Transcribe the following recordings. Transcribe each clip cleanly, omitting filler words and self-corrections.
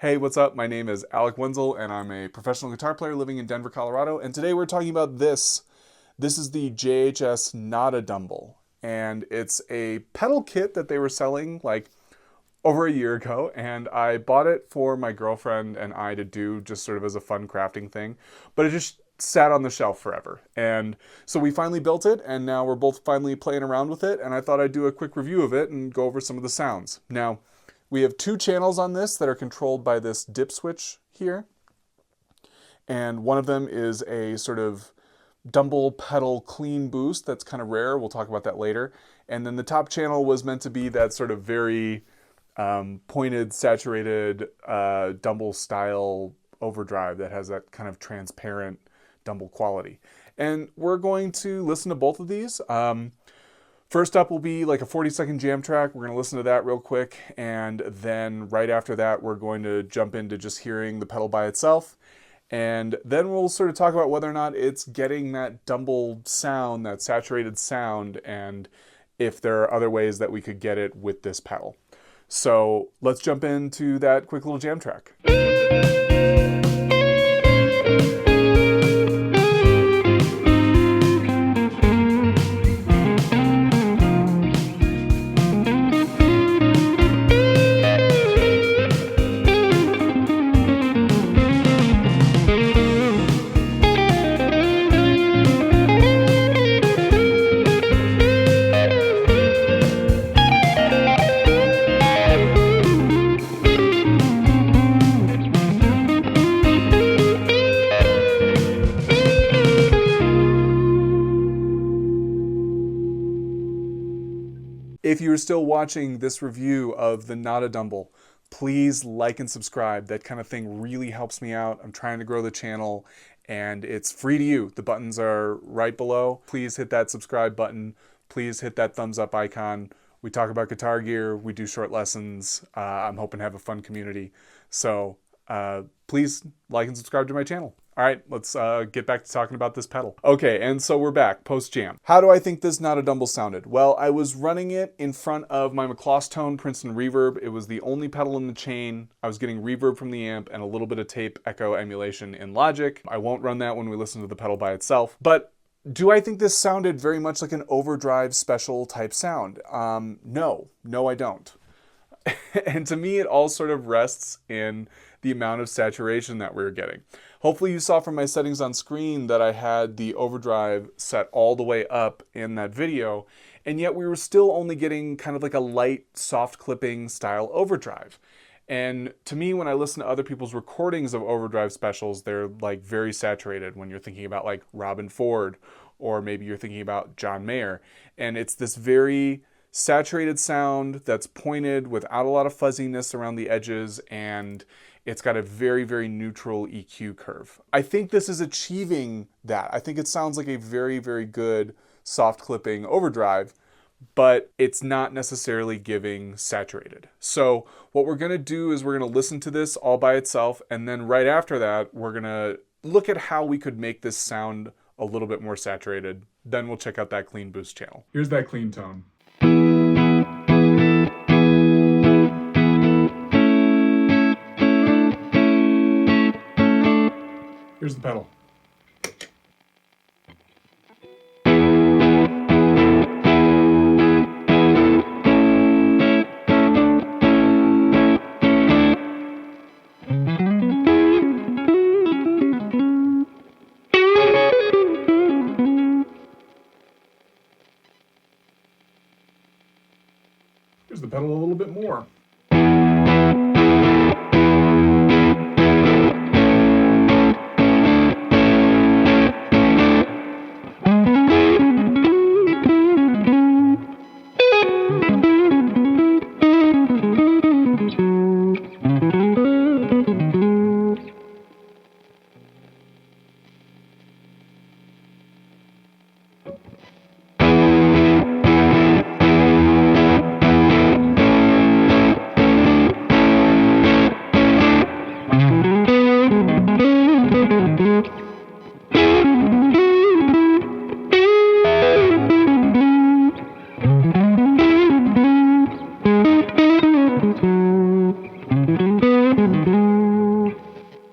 Hey, what's up? My name is Alec Wenzel, and I'm a professional guitar player living in Denver, Colorado. And today we're talking about this. This is the JHS NOTADUMBLE, and it's a pedal kit that they were selling like over a year ago, and I bought it for my girlfriend and I to do just sort of as a fun crafting thing, but it just sat on the shelf forever. And so we finally built it, and now we're both finally playing around with it, and I thought I'd do a quick review of it and go over some of the sounds. Now, we have two channels on this that are controlled by this dip switch here. And one of them is a sort of Dumble pedal clean boost that's kind of rare. We'll talk about that later. And then the top channel was meant to be that sort of very pointed, saturated Dumble style overdrive that has that kind of transparent Dumble quality. And we're going to listen to both of these. First up will be like a 40-second jam track. We're going to listen to that real quick, and then right after that we're going to jump into just hearing the pedal by itself, and then we'll sort of talk about whether or not it's getting that Dumble sound, that saturated sound, and if there are other ways that we could get it with this pedal. So let's jump into that quick little jam track. If you're still watching this review of the NOTADUMBLE, please like and subscribe. That kind of thing really helps me out. I'm trying to grow the channel, and it's free to you. The buttons are right below. Please hit that subscribe button. Please hit that thumbs up icon. We talk about guitar gear. We do short lessons. I'm hoping to have a fun community. So please like and subscribe to my channel. All right, let's get back to talking about this pedal. Okay, and so we're back post-jam. How do I think this NOTADUMBLE sounded? Well, I was running it in front of my McCloss Tone Princeton Reverb. It was the only pedal in the chain. I was getting reverb from the amp and a little bit of tape echo emulation in Logic. I won't run that when we listen to the pedal by itself. But do I think this sounded very much like an Overdrive special type sound? No, I don't. And to me, it all sort of rests in the amount of saturation that we're getting. Hopefully you saw from my settings on screen that I had the overdrive set all the way up in that video, and yet we were still only getting kind of like a light, soft clipping style overdrive. And to me, when I listen to other people's recordings of overdrive specials, they're like very saturated when you're thinking about like Robin Ford, or maybe you're thinking about John Mayer. And it's this very saturated sound that's pointed without a lot of fuzziness around the edges, and it's got a very, very neutral EQ curve. I think this is achieving that. I think it sounds like a very, very good soft clipping overdrive, but it's not necessarily giving saturated. So what we're gonna do is we're gonna listen to this all by itself, and then right after that, we're gonna look at how we could make this sound a little bit more saturated. Then we'll check out that clean boost channel. Here's that clean tone. Here's the pedal. Here's the pedal a little bit more.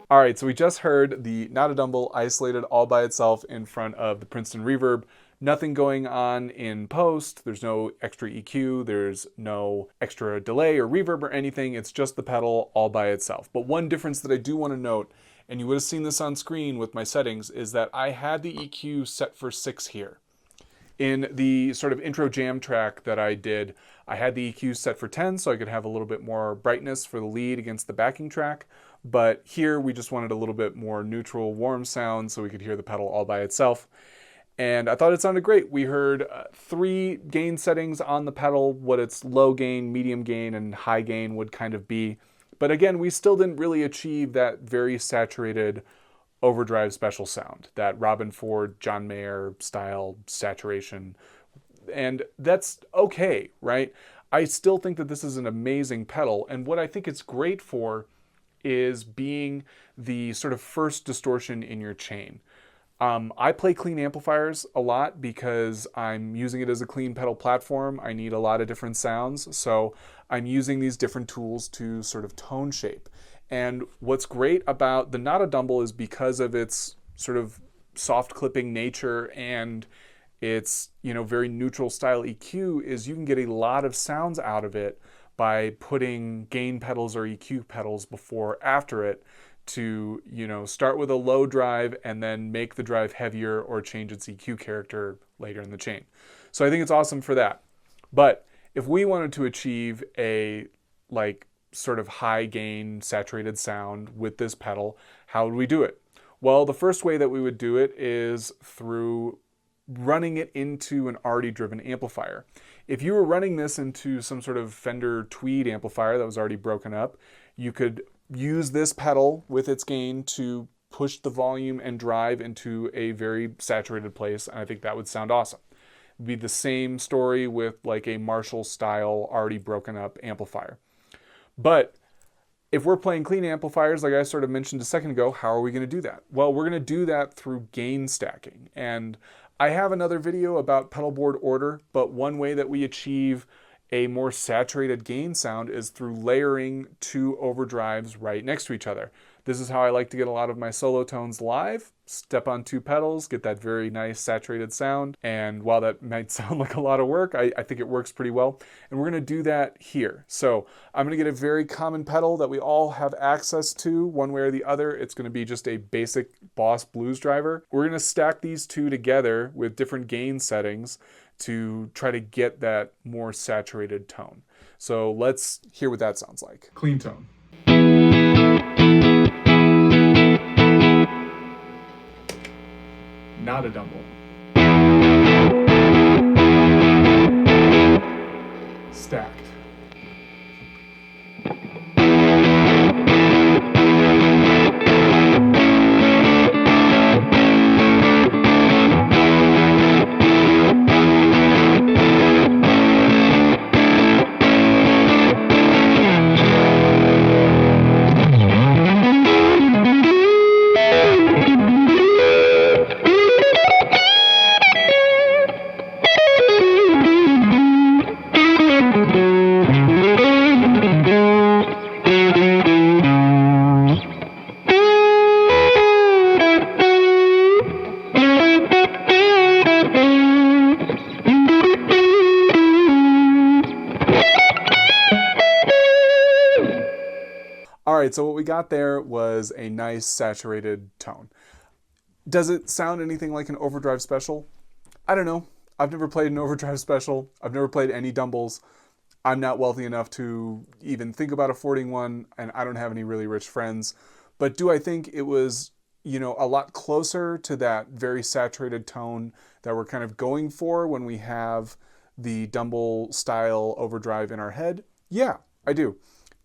All right, so we just heard the NOTADUMBLE isolated all by itself in front of the Princeton Reverb. Nothing going on in post. There's no extra EQ. There's no extra delay or reverb or anything. It's just the pedal all by itself. But one difference that I do want to note, and you would have seen this on screen with my settings, is that I had the EQ set for 6 here. In the sort of intro jam track that I did, I had the EQ set for 10 so I could have a little bit more brightness for the lead against the backing track. But here we just wanted a little bit more neutral, warm sound so we could hear the pedal all by itself. And I thought it sounded great. We heard 3 gain settings on the pedal, what its low gain, medium gain, and high gain would kind of be. But again, we still didn't really achieve that very saturated Overdrive special sound, that Robin Ford, John Mayer style saturation. And that's okay, right? I still think that this is an amazing pedal. And what I think it's great for is being the sort of first distortion in your chain. I play clean amplifiers a lot because I'm using it as a clean pedal platform. I need a lot of different sounds, so I'm using these different tools to sort of tone shape. And what's great about the NOTADUMBLE is because of its sort of soft clipping nature and its, you know, very neutral style EQ, is you can get a lot of sounds out of it by putting gain pedals or EQ pedals before or after it, to, you know, start with a low drive and then make the drive heavier or change its EQ character later in the chain. So I think it's awesome for that. But if we wanted to achieve a like sort of high gain saturated sound with this pedal, how would we do it? Well, the first way that we would do it is through running it into an already driven amplifier. If you were running this into some sort of Fender Tweed amplifier that was already broken up, you could use this pedal with its gain to push the volume and drive into a very saturated place, and I think that would sound awesome. It'd be the same story with like a Marshall style already broken up amplifier. But if we're playing clean amplifiers, like I sort of mentioned a second ago, how are we going to do that? Well, we're going to do that through gain stacking. And I have another video about pedal board order, but one way that we achieve a more saturated gain sound is through layering 2 overdrives right next to each other. This is how I like to get a lot of my solo tones live. Step on 2 pedals, get that very nice saturated sound. And while that might sound like a lot of work, I think it works pretty well. And we're going to do that here. So I'm going to get a very common pedal that we all have access to one way or the other. It's going to be just a basic Boss Blues driver. We're going to stack these 2 together with different gain settings to try to get that more saturated tone. So let's hear what that sounds like. Clean tone. NOTADUMBLE. Stacked. All right, so what we got there was a nice saturated tone. Does it sound anything like an Overdrive special? I don't know. I've never played an Overdrive special. I've never played any Dumbles. I'm not wealthy enough to even think about affording one, and I don't have any really rich friends. But do I think it was, you know, a lot closer to that very saturated tone that we're kind of going for when we have the Dumble style Overdrive in our head? Yeah, I do.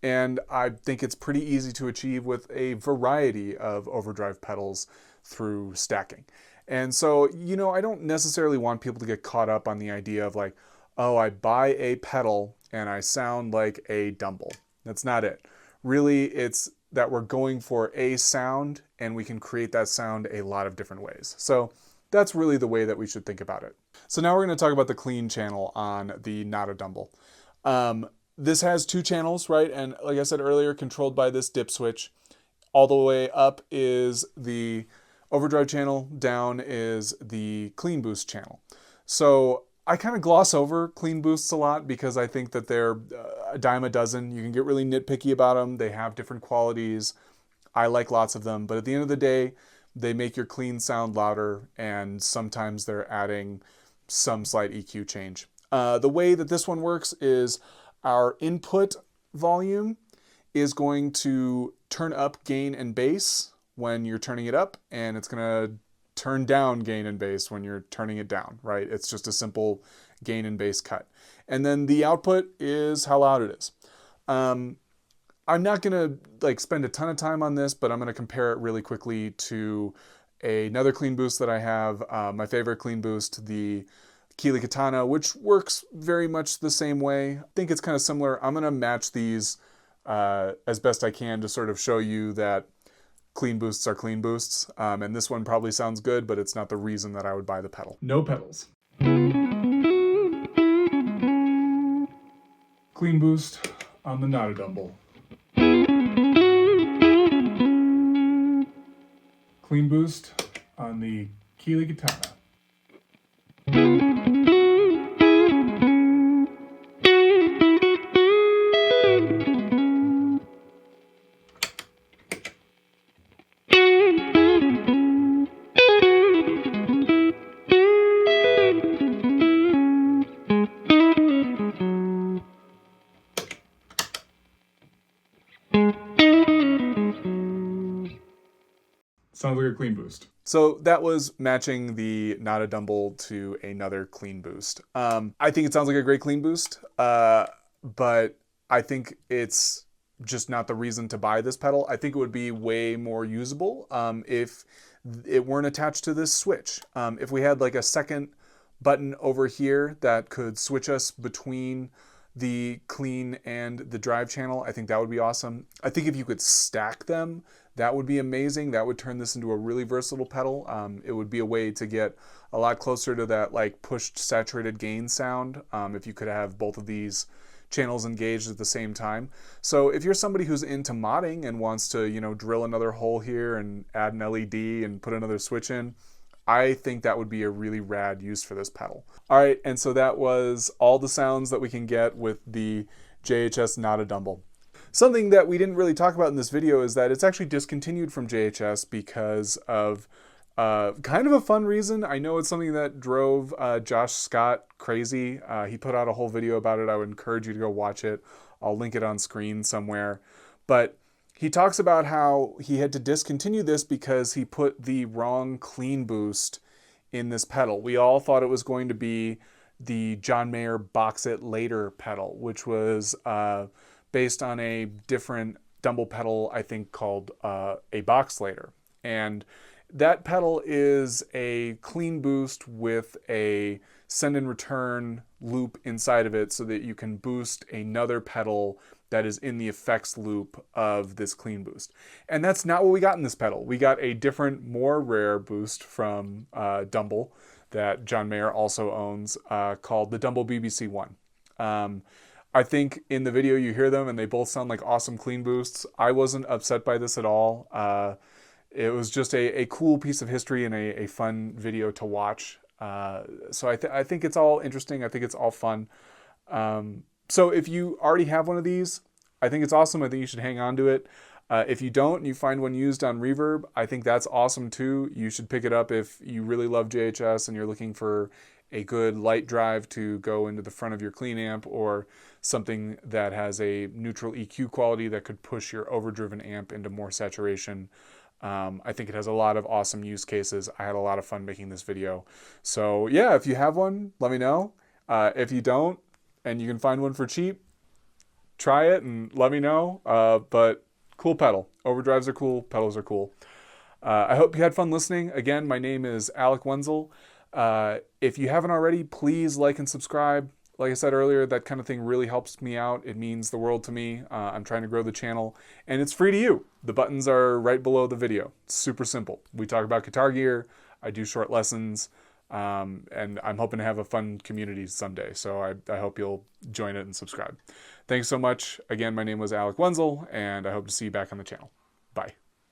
And I think it's pretty easy to achieve with a variety of Overdrive pedals through stacking. And so, you know, I don't necessarily want people to get caught up on the idea of like, oh, I buy a pedal and I sound like a Dumble. That's not it. Really, it's that we're going for a sound and we can create that sound a lot of different ways. So that's really the way that we should think about it. So now we're going to talk about the clean channel on the NOTADUMBLE. This has 2 channels, right? And like I said earlier, controlled by this dip switch. All the way up is the overdrive channel, down is the clean boost channel. So I kind of gloss over clean boosts a lot because I think that they're a dime a dozen. You can get really nitpicky about them. They have different qualities. I like lots of them, but at the end of the day, they make your clean sound louder, and sometimes they're adding some slight EQ change. The way that this one works is our input volume is going to turn up gain and bass when you're turning it up, and it's going to turn down gain and bass when you're turning it down, right? It's just a simple gain and bass cut. And then the output is how loud it is. I'm not going to spend a ton of time on this, but I'm going to compare it really quickly to another clean boost that I have, my favorite clean boost, the Keeley Katana, which works very much the same way. I think it's kind of similar. I'm going to match these as best I can to sort of show you that clean boosts are clean boosts. And this one probably sounds good, but it's not the reason that I would buy the pedal. No pedals. Clean boost on the NOTADUMBLE. Clean boost on the Keeley Katana. Sounds like a clean boost. So that was matching the NOTADUMBLE to another clean boost. I think it sounds like a great clean boost, but I think it's just not the reason to buy this pedal. I think it would be way more usable if it weren't attached to this switch. If we had like a second button over here that could switch us between the clean and the drive channel, I think that would be awesome. I think if you could stack them, that would be amazing. That would turn this into a really versatile pedal. It would be a way to get a lot closer to that like pushed saturated gain sound if you could have both of these channels engaged at the same time. So if you're somebody who's into modding and wants to, drill another hole here and add an LED and put another switch in, I think that would be a really rad use for this pedal. All right, and so that was all the sounds that we can get with the JHS NOTADUMBLE. Something that we didn't really talk about in this video is that it's actually discontinued from JHS because of kind of a fun reason. I know it's something that drove Josh Scott crazy. He put out a whole video about it. I would encourage you to go watch it. I'll link it on screen somewhere. But he talks about how he had to discontinue this because he put the wrong clean boost in this pedal. We all thought it was going to be the John Mayer Box It Later pedal, which was based on a different Dumble pedal, I think called a Box Later. And that pedal is a clean boost with a send and return loop inside of it so that you can boost another pedal that is in the effects loop of this clean boost. And that's not what we got in this pedal. We got a different, more rare boost from Dumble that John Mayer also owns called the Dumble BBC One. I think in the video you hear them and they both sound like awesome clean boosts. I wasn't upset by this at all. It was just a cool piece of history and a fun video to watch. So I think it's all interesting. I think it's all fun. So if you already have one of these, I think it's awesome. I think you should hang on to it. If you don't and you find one used on Reverb, I think that's awesome too. You should pick it up if you really love JHS and you're looking for a good light drive to go into the front of your clean amp, or something that has a neutral EQ quality that could push your overdriven amp into more saturation. I think it has a lot of awesome use cases. I had a lot of fun making this video. So yeah, if you have one, let me know. If you don't, and you can find one for cheap, try it and let me know. But cool pedal. Overdrives are cool. Pedals are cool. I hope you had fun listening. Again, my name is Alec Wenzel. If you haven't already, please like and subscribe. Like I said earlier, that kind of thing really helps me out. It means the world to me. I'm trying to grow the channel, and it's free to you. The buttons are right below the video. It's super simple. We talk about guitar gear. I do short lessons, and I'm hoping to have a fun community someday. So I hope you'll join it and subscribe. Thanks so much. Again, my name was Alec Wenzel, and I hope to see you back on the channel. Bye.